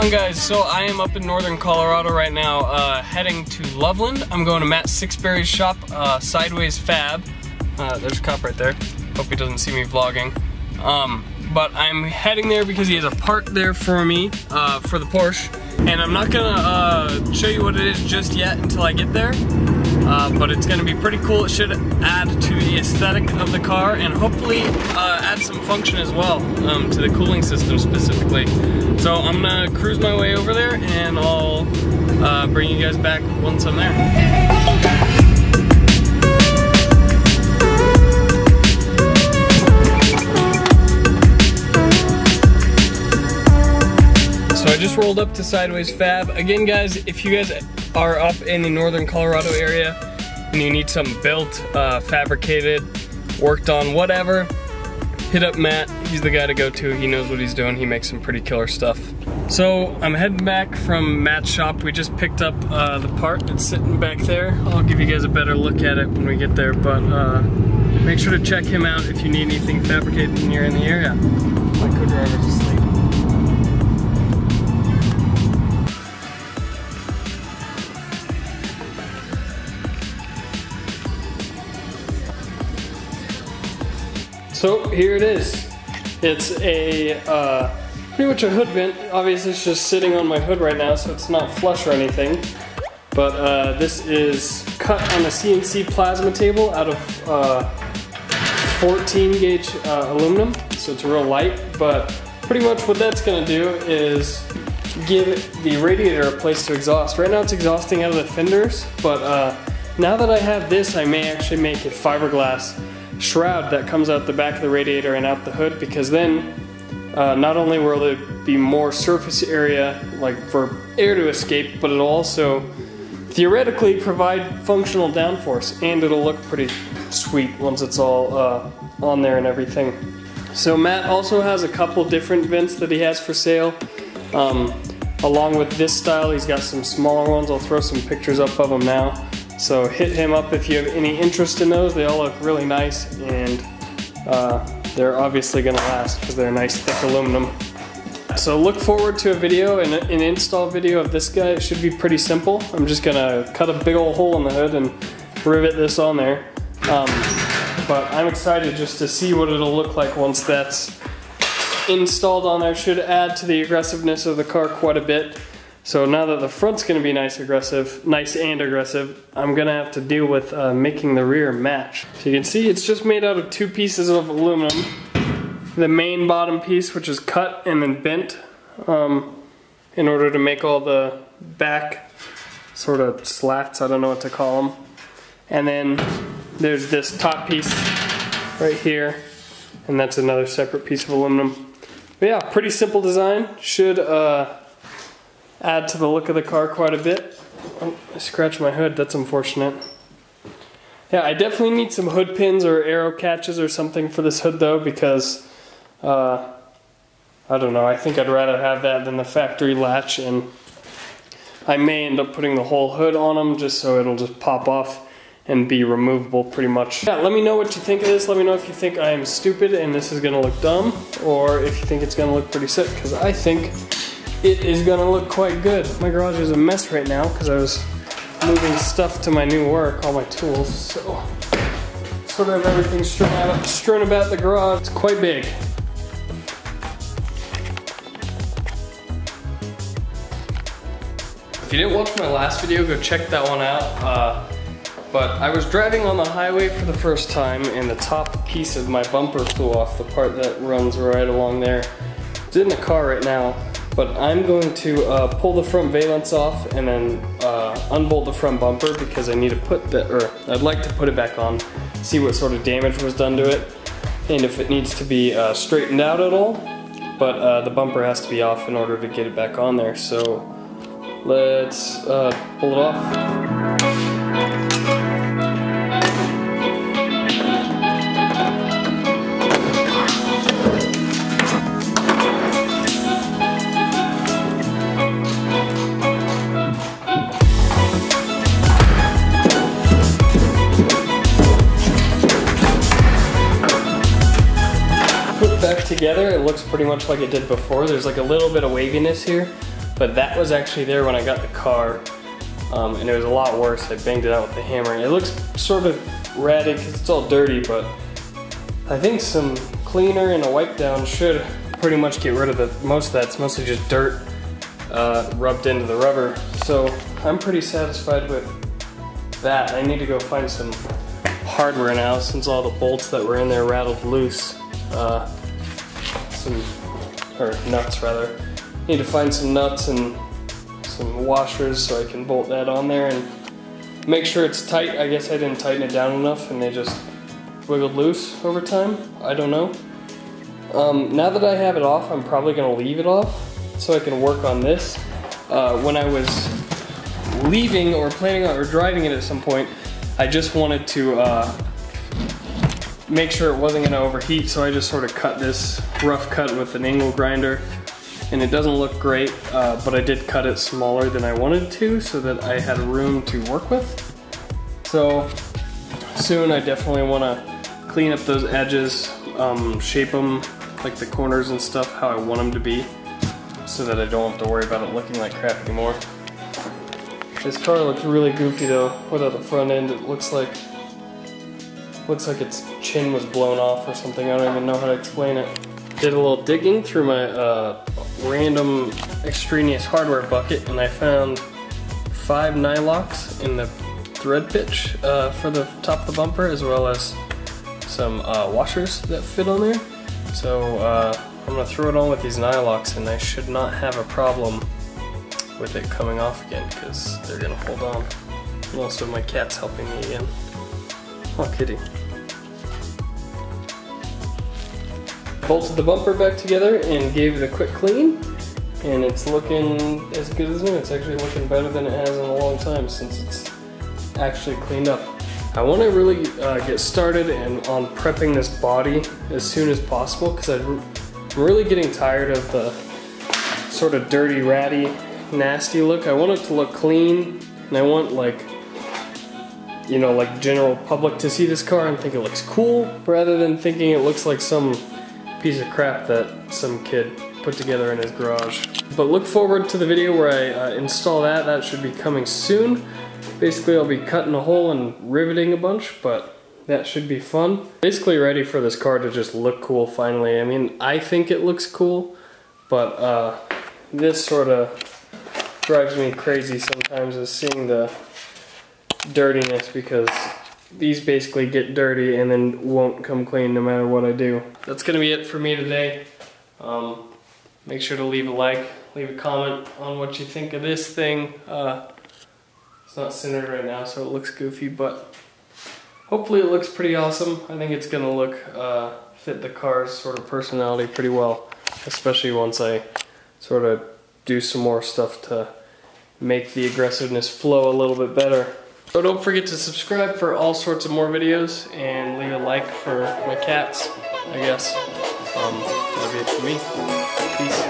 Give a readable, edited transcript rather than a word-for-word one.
on, guys? So I am up in northern Colorado right now, heading to Loveland. I'm going to Matt Sixberry's shop, Sideways Fab. There's a cop right there. Hope he doesn't see me vlogging. But I'm heading there because he has a part there for me, for the Porsche. And I'm not gonna show you what it is just yet until I get there. But it's gonna be pretty cool. It should add to the aesthetic of the car and hopefully add some function as well, to the cooling system specifically. So I'm gonna cruise my way over there and I'll bring you guys back once I'm there. So I just rolled up to Sideways Fab. Again, guys, if you guys are up in the northern Colorado area and you need something built, fabricated, worked on, whatever, hit up Matt. He's the guy to go to. He knows what he's doing. He makes some pretty killer stuff. So I'm heading back from Matt's shop. We just picked up the part that's sitting back there. I'll give you guys a better look at it when we get there, but make sure to check him out if you need anything fabricated and you're in the area. My co-driver's asleep. So here it is. It's a pretty much a hood vent. Obviously it's just sitting on my hood right now, so it's not flush or anything. But this is cut on a CNC plasma table out of 14 gauge aluminum, so it's real light. But pretty much what that's gonna do is give the radiator a place to exhaust. Right now it's exhausting out of the fenders, but now that I have this, I may actually make a fiberglass shroud that comes out the back of the radiator and out the hood, because then not only will there be more surface area like for air to escape, but it'll also theoretically provide functional downforce, and it'll look pretty sweet once it's all on there and everything. So Matt also has a couple different vents that he has for sale. Along with this style, he's got some smaller ones. I'll throw some pictures up of them now. So hit him up if you have any interest in those. They all look really nice, and they're obviously gonna last because they're nice thick aluminum. So look forward to a video, an install video of this guy. It should be pretty simple. I'm just gonna cut a big old hole in the hood and rivet this on there. But I'm excited just to see what it'll look like once that's installed on there. Should add to the aggressiveness of the car quite a bit. So now that the front's gonna be nice and aggressive, I'm gonna have to deal with making the rear match. So you can see it's just made out of two pieces of aluminum. The main bottom piece, which is cut and then bent in order to make all the back sort of slats, I don't know what to call them. And then there's this top piece right here, and that's another separate piece of aluminum. But yeah, pretty simple design. Should add to the look of the car quite a bit. Oh, I scratched my hood, that's unfortunate. Yeah, I definitely need some hood pins or arrow catches or something for this hood though, because I don't know, I think I'd rather have that than the factory latch, and I may end up putting the whole hood on them just so it'll just pop off and be removable pretty much. Yeah, let me know what you think of this. Let me know if you think I am stupid and this is gonna look dumb, or if you think it's gonna look pretty sick, because I think it is gonna look quite good. My garage is a mess right now because I was moving stuff to my new work, all my tools, so sort of everything strewn about the garage. It's quite big. If you didn't watch my last video, go check that one out. But I was driving on the highway for the first time and the top piece of my bumper flew off, the part that runs right along there. It's in the car right now. But I'm going to pull the front valence off and then unbolt the front bumper, because I need to put that, or I'd like to put it back on, see what sort of damage was done to it, and if it needs to be straightened out at all. But the bumper has to be off in order to get it back on there. So let's pull it off. Put back together, it looks pretty much like it did before. There's like a little bit of waviness here, but that was actually there when I got the car, and it was a lot worse. I banged it out with the hammer. It looks sort of ratty because it's all dirty, but I think some cleaner and a wipe down should pretty much get rid of most of that. It's mostly just dirt rubbed into the rubber. So I'm pretty satisfied with that. I need to go find some hardware now since all the bolts that were in there rattled loose. Or nuts rather. Need to find some nuts and some washers so I can bolt that on there and make sure it's tight. I guess I didn't tighten it down enough and they just wiggled loose over time. I don't know. Now that I have it off, I'm probably gonna leave it off so I can work on this. When I was leaving or planning on or driving it at some point, I just wanted to make sure it wasn't gonna overheat, so I just sort of cut this rough cut with an angle grinder, and it doesn't look great, but I did cut it smaller than I wanted to so that I had room to work with. So soon I definitely wanna clean up those edges, shape them, like the corners and stuff, how I want them to be, so that I don't have to worry about it looking like crap anymore. This car looks really goofy though, without the front end. It looks like its chin was blown off or something. I don't even know how to explain it. Did a little digging through my random extraneous hardware bucket, and I found 5 nylocks in the thread pitch for the top of the bumper, as well as some washers that fit on there. So I'm gonna throw it on with these nylocks, and I should not have a problem with it coming off again, because they're gonna hold on. And also my cat's helping me again. Oh, kitty. Bolted the bumper back together and gave it a quick clean, and it's looking as good as new. It's actually looking better than it has in a long time since it's actually cleaned up. I want to really get started on prepping this body as soon as possible, because I'm really getting tired of the sort of dirty, ratty, nasty look. I want it to look clean, and I want, like, you know, like general public to see this car and think it looks cool, rather than thinking it looks like some piece of crap that some kid put together in his garage. But look forward to the video where I install that. That should be coming soon. Basically I'll be cutting a hole and riveting a bunch, but that should be fun. Basically ready for this car to just look cool finally. I mean, I think it looks cool, but this sort of drives me crazy sometimes, is seeing the dirtiness, because these basically get dirty and then won't come clean no matter what I do. That's gonna be it for me today. Make sure to leave a like, leave a comment on what you think of this thing. It's not centered right now, so it looks goofy, but hopefully it looks pretty awesome. I think it's gonna look fit the car's sort of personality pretty well, especially once I sort of do some more stuff to make the aggressiveness flow a little bit better. So don't forget to subscribe for all sorts of more videos, and leave a like for my cats, I guess. That'll be it for me. Peace.